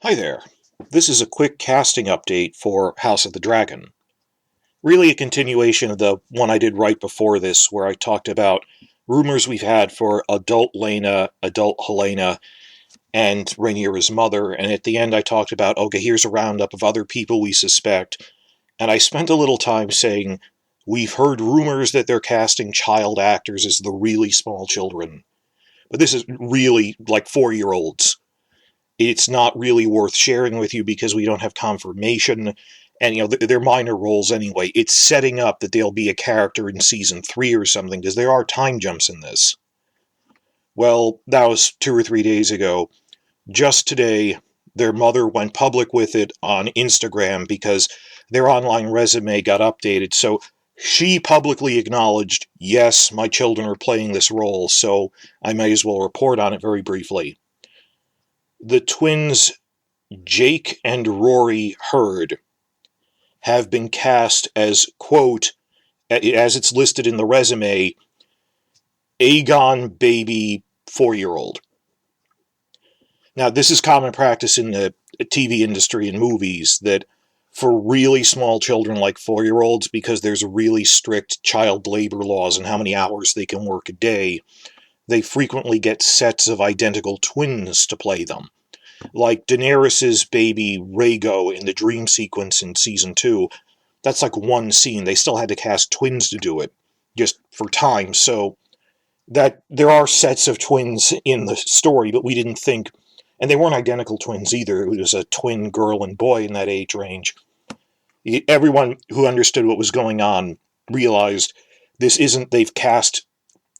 Hi there. This is a quick casting update for House of the Dragon. Really a continuation of the one I did right before this, where I talked about rumors we've had for adult Laena, adult Helena, and Rhaenyra's mother, and at the end I talked about, okay, here's a roundup of other people we suspect, and I spent a little time saying, we've heard rumors that they're casting child actors as the really small children. But this is really like 4-year-olds. It's not really worth sharing with you because we don't have confirmation, and they're minor roles anyway. It's setting up that they'll be a character in season 3 or something, because there are time jumps in this. Well, that was 2 or 3 days ago. Just today, their mother went public with it on Instagram because their online resume got updated. So she publicly acknowledged, yes, my children are playing this role, so I might as well report on it very briefly. The twins Jake and Rory Hurd have been cast as, quote, as it's listed in the resume, Aegon baby 4-year-old. Now, this is common practice in the TV industry and movies, that for really small children like 4-year-olds, because there's really strict child labor laws and how many hours they can work a day, they frequently get sets of identical twins to play them. Like Daenerys' baby Rhaego in the dream sequence in season 2, that's like one scene. They still had to cast twins to do it, just for time. So that there are sets of twins in the story, but we didn't think, and they weren't identical twins either. It was a twin girl and boy in that age range. Everyone who understood what was going on realized this isn't, they've cast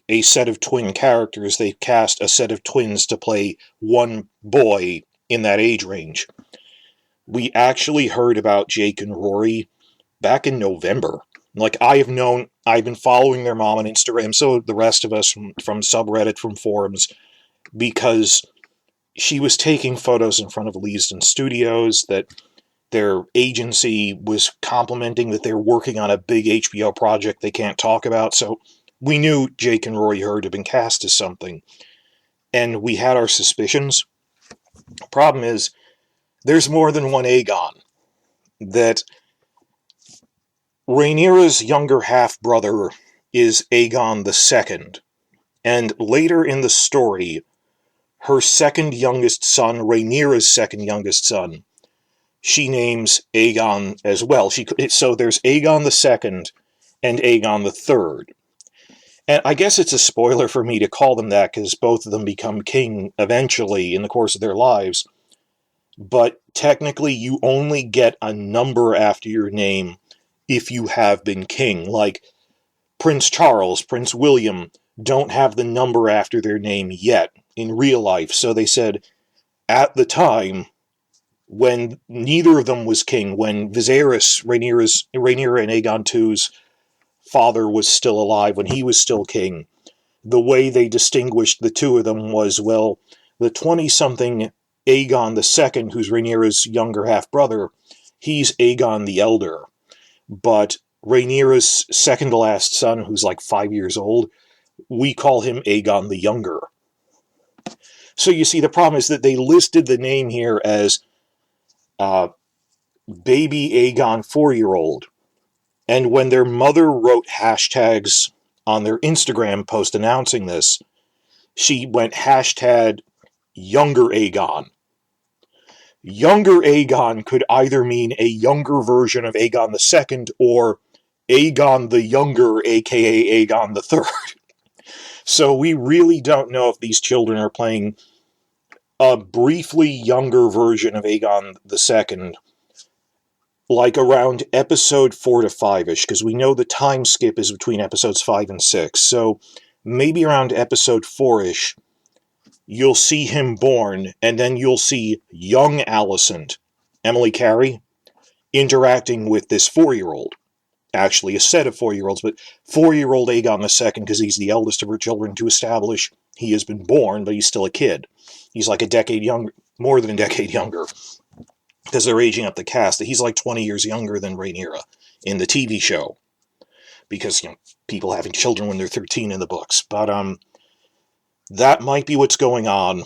a set of twin characters, they've cast a set of twins to play one boy in that age range. We actually heard about Jake and Rory back in November. Like, I've been following their mom on Instagram, so the rest of us from subreddit, from forums, because she was taking photos in front of Leeston Studios, that their agency was complimenting that they're working on a big HBO project they can't talk about, so we knew Jake and Rory Hurd had been cast as something, and we had our suspicions. Problem is, there's more than one Aegon. That Rhaenyra's younger half-brother is Aegon II, and later in the story, her second youngest son, Rhaenyra's second youngest son, she names Aegon as well. So there's Aegon II and Aegon III. And I guess it's a spoiler for me to call them that, because both of them become king eventually in the course of their lives. But technically, you only get a number after your name if you have been king. Like, Prince Charles, Prince William don't have the number after their name yet in real life. So they said, at the time, when neither of them was king, when Viserys, Rhaenyra and Aegon II's father was still alive, when he was still king, the way they distinguished the two of them was, well, the 20-something Aegon II, who's Rhaenyra's younger half-brother, he's Aegon the Elder. But Rhaenyra's second-to-last son, who's like 5 years old, we call him Aegon the Younger. So you see, the problem is that they listed the name here as baby Aegon 4-year-old. And when their mother wrote hashtags on their Instagram post announcing this, she went hashtag younger Aegon. Younger Aegon could either mean a younger version of Aegon II or Aegon the Younger, aka Aegon III. So we really don't know if these children are playing a briefly younger version of Aegon II, like around episode 4 to 5-ish, because we know the time skip is between episodes 5 and 6. So maybe around episode 4-ish, you'll see him born, and then you'll see young Alicent, Emily Carey, interacting with this 4-year-old. Actually, a set of 4-year-olds, but 4-year-old Aegon II, because he's the eldest of her children, to establish he has been born, but he's still a kid. He's like a decade younger, more than a decade younger, because they're aging up the cast. He's like 20 years younger than Rhaenyra in the TV show, because, people having children when they're 13 in the books. But, that might be what's going on.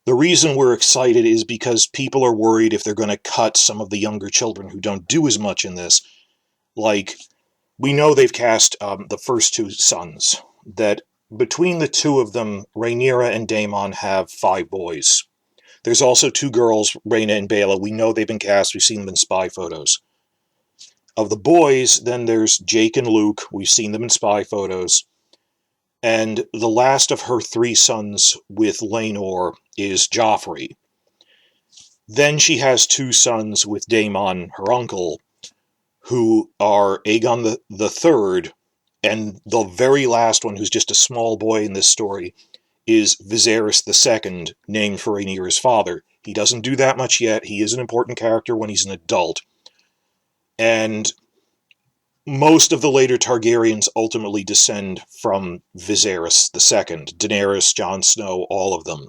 The reason we're excited is because people are worried if they're going to cut some of the younger children who don't do as much in this. Like, we know they've cast the first two sons, that between the two of them, Rhaenyra and Daemon have 5 boys. There's also 2 girls, Rhaena and Baela. We know they've been cast. We've seen them in spy photos. Of the boys, then there's Jake and Luke. We've seen them in spy photos. And the last of her 3 sons with Laenor is Joffrey. Then she has 2 sons with Daemon, her uncle, who are Aegon the Third, and the very last one, who's just a small boy in this story, is Viserys II, named for Rhaenyra's father. He doesn't do that much yet. He is an important character when he's an adult. And most of the later Targaryens ultimately descend from Viserys II. Daenerys, Jon Snow, all of them.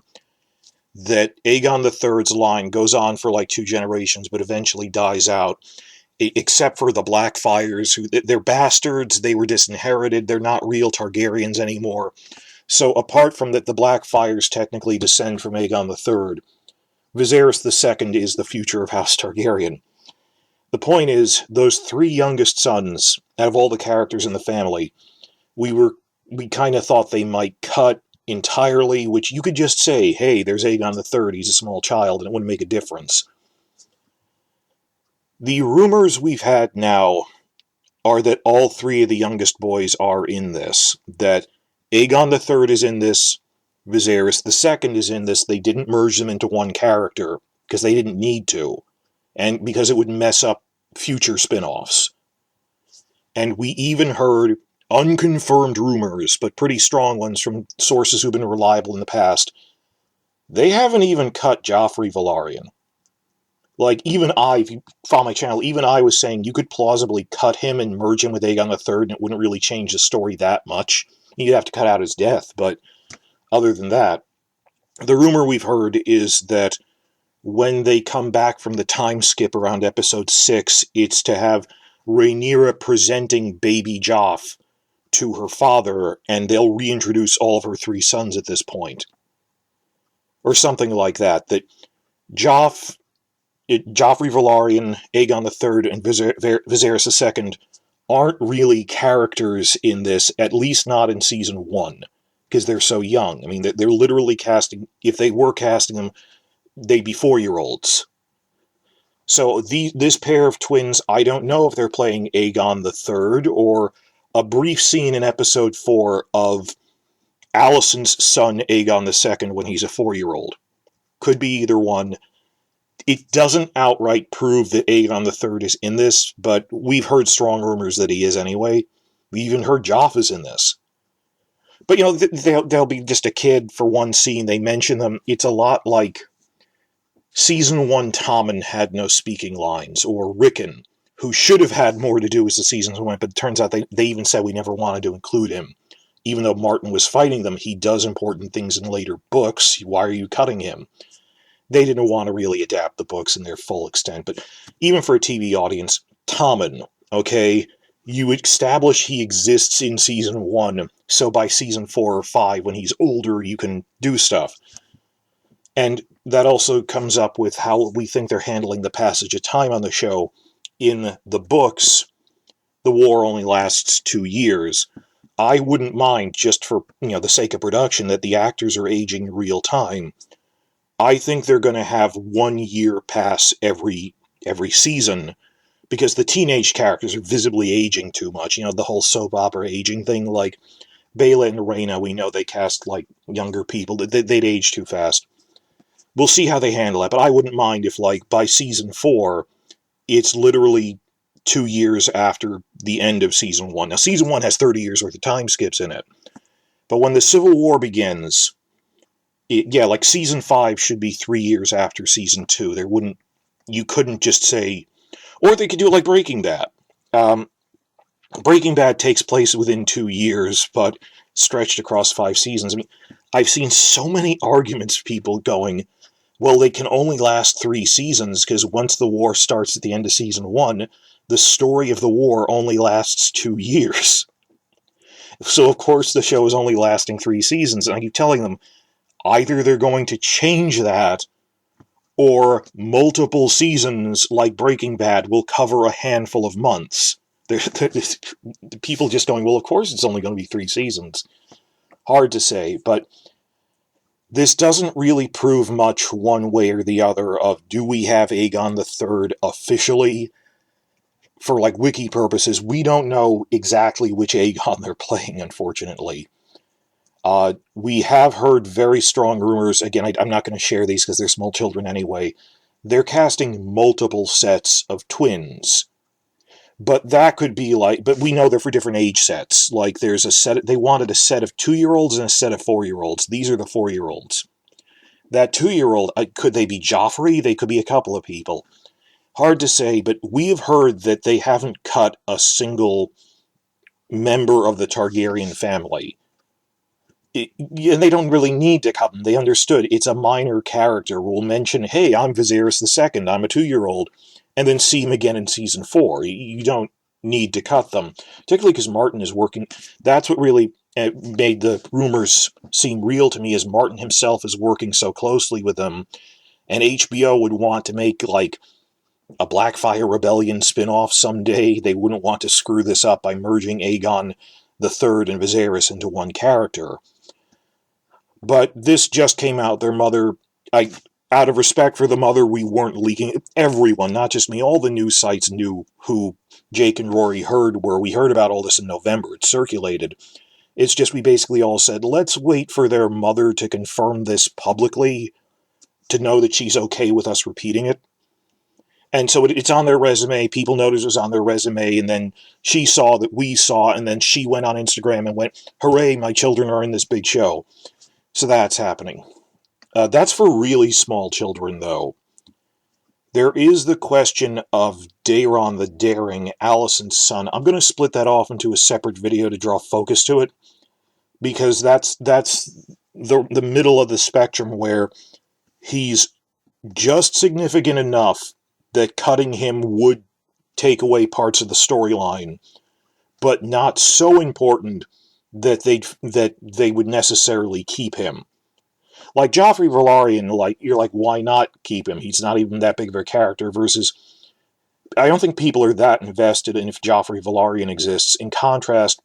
That Aegon III's line goes on for like 2 generations, but eventually dies out. Except for the Blackfyres, who they're bastards, they were disinherited, they're not real Targaryens anymore. So apart from that, the Blackfyres technically descend from Aegon III. Viserys II is the future of House Targaryen. The point is, those 3 youngest sons, out of all the characters in the family, we kind of thought they might cut entirely, which you could just say, hey, there's Aegon III, he's a small child, and it wouldn't make a difference. The rumors we've had now are that all 3 of the youngest boys are in this. That Aegon III is in this, Viserys II is in this. They didn't merge them into one character, because they didn't need to, and because it would mess up future spin-offs. And we even heard unconfirmed rumors, but pretty strong ones from sources who've been reliable in the past. They haven't even cut Joffrey Velaryon. Like, even I, if you follow my channel, even I was saying you could plausibly cut him and merge him with Aegon III, and it wouldn't really change the story that much. You'd have to cut out his death, but other than that, the rumor we've heard is that when they come back from the time skip around episode 6, it's to have Rhaenyra presenting baby Joff to her father, and they'll reintroduce all of her 3 sons at this point. Or something like that. That Joffrey Velaryon, Aegon III, and Viserys II aren't really characters in this, at least not in Season 1, because they're so young. I mean, they're literally casting, if they were casting them, they'd be 4-year-olds. So this pair of twins, I don't know if they're playing Aegon III, or a brief scene in episode 4 of Alicent's son, Aegon II, when he's a 4-year-old. Could be either one. It doesn't outright prove that Aegon III is in this, but we've heard strong rumors that he is anyway. We even heard Joff is in this. But, you know, they'll be just a kid for one scene. They mention them. It's a lot like Season 1 Tommen had no speaking lines, or Rickon, who should have had more to do as the seasons went, but it turns out they even said we never wanted to include him. Even though Martin was fighting them, he does important things in later books. Why are you cutting him? They didn't want to really adapt the books in their full extent, but even for a TV audience, Tommen, okay, you establish he exists in Season 1, so by Season 4 or 5, when he's older, you can do stuff. And that also comes up with how we think they're handling the passage of time on the show. In the books, the war only lasts 2 years. I wouldn't mind, just for the sake of production, that the actors are aging in real time. I think they're going to have 1 year pass every season, because the teenage characters are visibly aging too much. The whole soap opera aging thing, like Baela and Rhaena, we know they cast like younger people. They'd age too fast. We'll see how they handle it, but I wouldn't mind if, like, by Season 4, it's literally 2 years after the end of Season 1. Now, Season 1 has 30 years worth of time skips in it. But when the Civil War begins, like Season 5 should be 3 years after Season 2. You couldn't just say, or they could do it like Breaking Bad. Breaking Bad takes place within 2 years, but stretched across 5 seasons. I mean, I've seen so many arguments of people going, well, they can only last 3 seasons, because once the war starts at the end of Season 1, the story of the war only lasts 2 years. So, of course, the show is only lasting 3 seasons, and I keep telling them, Either they're going to change that, or multiple seasons like Breaking Bad will cover a handful of months. People just going, well, of course it's only going to be 3 seasons. Hard to say, but this doesn't really prove much one way or the other of, do we have Aegon III officially? For like wiki purposes, we don't know exactly which Aegon they're playing, unfortunately. We have heard very strong rumors. Again, I'm not going to share these because they're small children anyway. They're casting multiple sets of twins. But that could be like, but we know they're for different age sets. Like there's a set, they wanted a set of 2-year-olds and a set of 4-year-olds. These are the 4-year-olds. That 2-year-old, could they be Joffrey? They could be a couple of people. Hard to say, but we have heard that they haven't cut a single member of the Targaryen family. And they don't really need to cut them. They understood it's a minor character. We'll mention, hey, I'm Viserys II, I'm a 2-year-old, and then see him again in season 4. You don't need to cut them, particularly because Martin is working. That's what really made the rumors seem real to me, is Martin himself is working so closely with them, and HBO would want to make like a Blackfire Rebellion spin-off someday. They wouldn't want to screw this up by merging Aegon the Third and Viserys into one character. But this just came out. Their mother, out of respect for the mother, we weren't leaking. Everyone, not just me, all the news sites knew who Jake and Rory Heard were. We heard about all this in November. It circulated. It's just we basically all said, let's wait for their mother to confirm this publicly to know that she's okay with us repeating it. And so it's on their resume. People noticed it was on their resume, and then she saw that we saw, and then she went on Instagram and went, hooray, my children are in this big show. So that's happening. That's for really small children, though. There is the question of Daeron the Daring, Alicent's son. I'm going to split that off into a separate video to draw focus to it, because that's the middle of the spectrum where he's just significant enough that cutting him would take away parts of the storyline, but not so important that they would necessarily keep him. Like Joffrey Velaryon, like you're like, why not keep him? He's not even that big of a character. Versus, I don't think people are that invested in if Joffrey Velaryon exists. In contrast,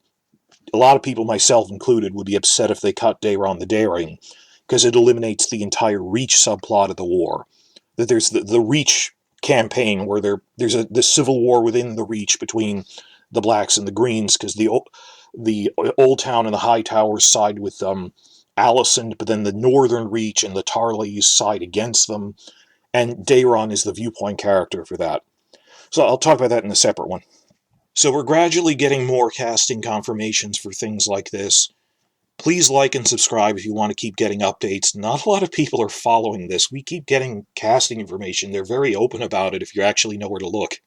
a lot of people, myself included, would be upset if they cut Daeron the Daring, because it eliminates the entire Reach subplot of the war. That there's the Reach campaign where there's the civil war within the Reach between the Blacks and the Greens, because the Old Town and the High Towers side with Alicent, but then the Northern Reach and the Tarleys side against them, and Daeron is the viewpoint character for that. So I'll talk about that in a separate one. So we're gradually getting more casting confirmations for things like this. Please like and subscribe if you want to keep getting updates. Not a lot of people are following this. We keep getting casting information. They're very open about it if you actually know where to look.